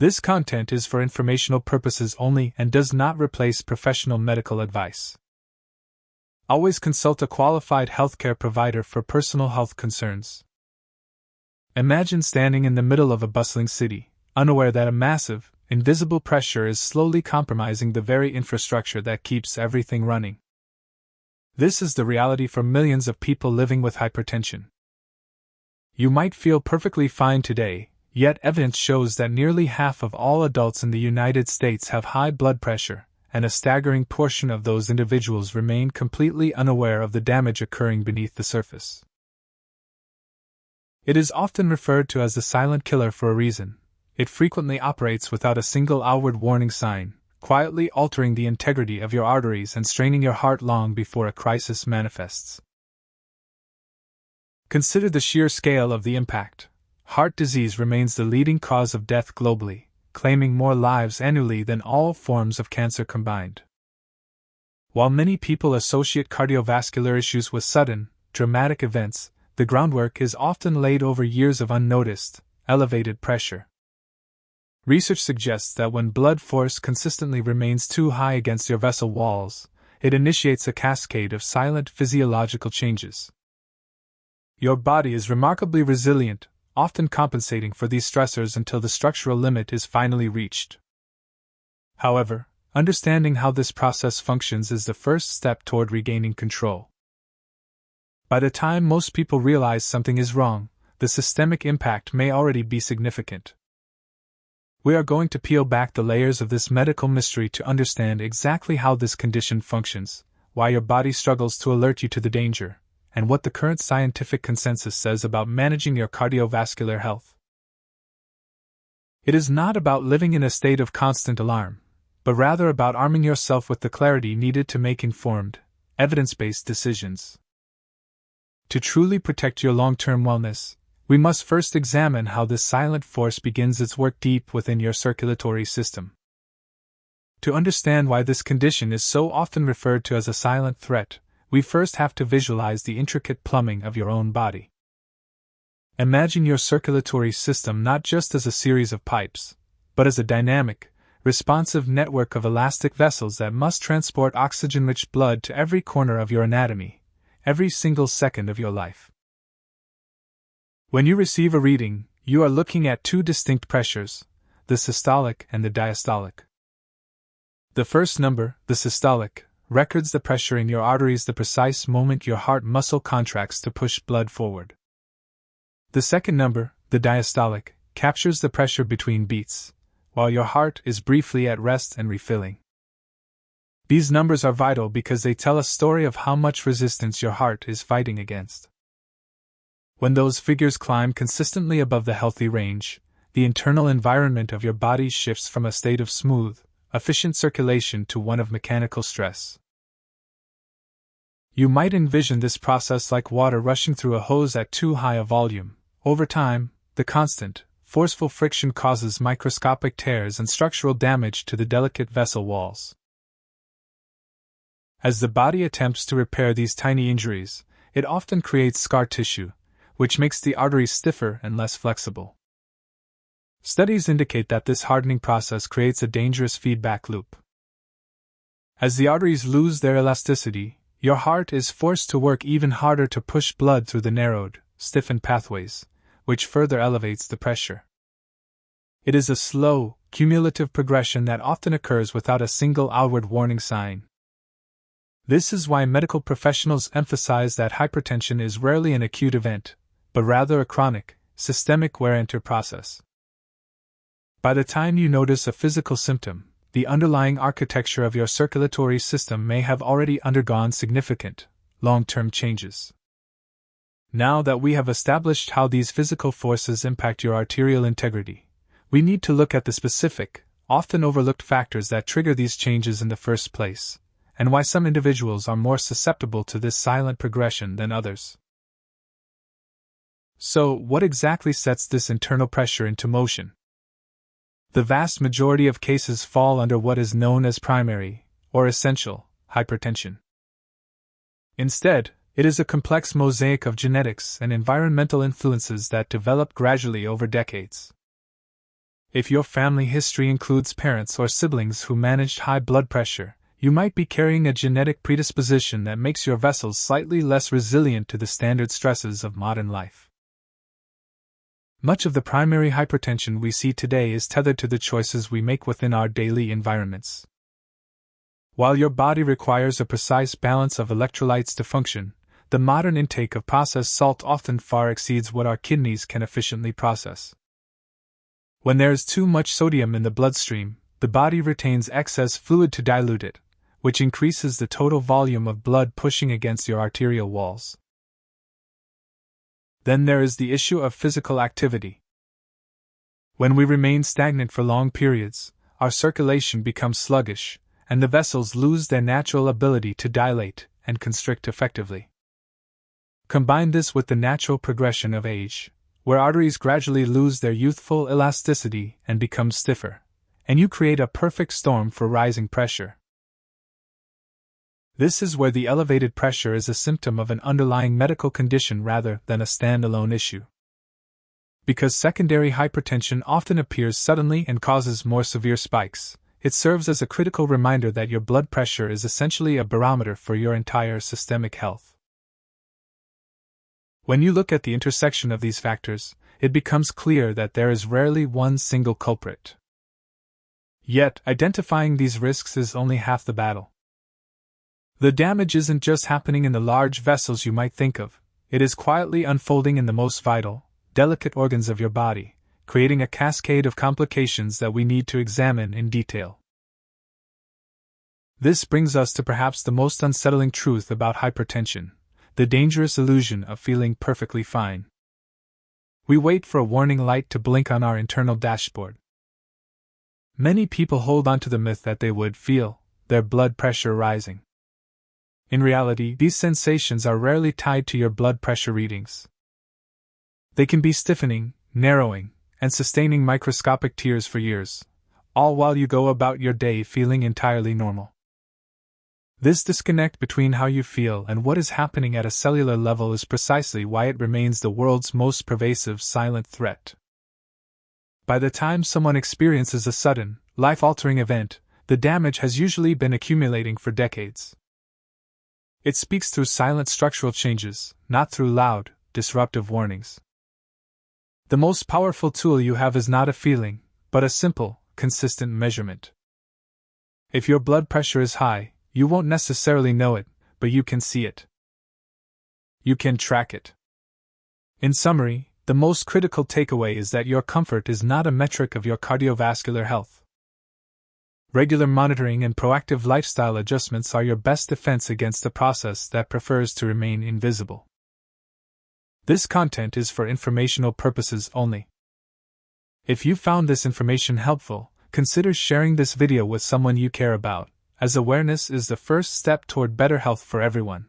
This content is for informational purposes only and does not replace professional medical advice. Always consult a qualified healthcare provider for personal health concerns. Imagine standing in the middle of a bustling city, unaware that a massive, invisible pressure is slowly compromising the very infrastructure that keeps everything running. This is the reality for millions of people living with hypertension. You might feel perfectly fine today, yet evidence shows that nearly half of all adults in the United States have high blood pressure, and a staggering portion of those individuals remain completely unaware of the damage occurring beneath the surface. It is often referred to as the silent killer for a reason. It frequently operates without a single outward warning sign, quietly altering the integrity of your arteries and straining your heart long before a crisis manifests. Consider the sheer scale of the impact. Heart disease remains the leading cause of death globally, claiming more lives annually than all forms of cancer combined. While many people associate cardiovascular issues with sudden, dramatic events, the groundwork is often laid over years of unnoticed, elevated pressure. Research suggests that when blood force consistently remains too high against your vessel walls, it initiates a cascade of silent physiological changes. Your body is remarkably resilient, often compensating for these stressors until the structural limit is finally reached. However, understanding how this process functions is the first step toward regaining control. By the time most people realize something is wrong, the systemic impact may already be significant. We are going to peel back the layers of this medical mystery to understand exactly how this condition functions, why your body struggles to alert you to the danger, and what the current scientific consensus says about managing your cardiovascular health. It is not about living in a state of constant alarm, but rather about arming yourself with the clarity needed to make informed, evidence-based decisions. To truly protect your long-term wellness, we must first examine how this silent force begins its work deep within your circulatory system. To understand why this condition is so often referred to as a silent threat, we first have to visualize the intricate plumbing of your own body. Imagine your circulatory system not just as a series of pipes, but as a dynamic, responsive network of elastic vessels that must transport oxygen-rich blood to every corner of your anatomy, every single second of your life. When you receive a reading, you are looking at two distinct pressures, the systolic and the diastolic. The first number, the systolic, records the pressure in your arteries the precise moment your heart muscle contracts to push blood forward. The second number, the diastolic, captures the pressure between beats, while your heart is briefly at rest and refilling. These numbers are vital because they tell a story of how much resistance your heart is fighting against. When those figures climb consistently above the healthy range, the internal environment of your body shifts from a state of smooth, efficient circulation to one of mechanical stress. You might envision this process like water rushing through a hose at too high a volume. Over time, the constant, forceful friction causes microscopic tears and structural damage to the delicate vessel walls. As the body attempts to repair these tiny injuries, it often creates scar tissue, which makes the arteries stiffer and less flexible. Studies indicate that this hardening process creates a dangerous feedback loop. As the arteries lose their elasticity, your heart is forced to work even harder to push blood through the narrowed, stiffened pathways, which further elevates the pressure. It is a slow, cumulative progression that often occurs without a single outward warning sign. This is why medical professionals emphasize that hypertension is rarely an acute event, but rather a chronic, systemic wear-and-tear process. By the time you notice a physical symptom, the underlying architecture of your circulatory system may have already undergone significant, long-term changes. Now that we have established how these physical forces impact your arterial integrity, we need to look at the specific, often overlooked factors that trigger these changes in the first place, and why some individuals are more susceptible to this silent progression than others. So, what exactly sets this internal pressure into motion? The vast majority of cases fall under what is known as primary, or essential, hypertension. Instead, it is a complex mosaic of genetics and environmental influences that develop gradually over decades. If your family history includes parents or siblings who managed high blood pressure, you might be carrying a genetic predisposition that makes your vessels slightly less resilient to the standard stresses of modern life. Much of the primary hypertension we see today is tethered to the choices we make within our daily environments. While your body requires a precise balance of electrolytes to function, the modern intake of processed salt often far exceeds what our kidneys can efficiently process. When there is too much sodium in the bloodstream, the body retains excess fluid to dilute it, which increases the total volume of blood pushing against your arterial walls. Then there is the issue of physical activity. When we remain stagnant for long periods, our circulation becomes sluggish, and the vessels lose their natural ability to dilate and constrict effectively. Combine this with the natural progression of age, where arteries gradually lose their youthful elasticity and become stiffer, and you create a perfect storm for rising pressure. This is where the elevated pressure is a symptom of an underlying medical condition rather than a standalone issue. Because secondary hypertension often appears suddenly and causes more severe spikes, it serves as a critical reminder that your blood pressure is essentially a barometer for your entire systemic health. When you look at the intersection of these factors, it becomes clear that there is rarely one single culprit. Yet, identifying these risks is only half the battle. The damage isn't just happening in the large vessels you might think of, it is quietly unfolding in the most vital, delicate organs of your body, creating a cascade of complications that we need to examine in detail. This brings us to perhaps the most unsettling truth about hypertension: the dangerous illusion of feeling perfectly fine. We wait for a warning light to blink on our internal dashboard. Many people hold on to the myth that they would feel their blood pressure rising. In reality, these sensations are rarely tied to your blood pressure readings. They can be stiffening, narrowing, and sustaining microscopic tears for years, all while you go about your day feeling entirely normal. This disconnect between how you feel and what is happening at a cellular level is precisely why it remains the world's most pervasive silent threat. By the time someone experiences a sudden, life-altering event, the damage has usually been accumulating for decades. It speaks through silent structural changes, not through loud, disruptive warnings. The most powerful tool you have is not a feeling, but a simple, consistent measurement. If your blood pressure is high, you won't necessarily know it, but you can see it. You can track it. In summary, the most critical takeaway is that your comfort is not a metric of your cardiovascular health. Regular monitoring and proactive lifestyle adjustments are your best defense against a process that prefers to remain invisible. This content is for informational purposes only. If you found this information helpful, consider sharing this video with someone you care about, as awareness is the first step toward better health for everyone.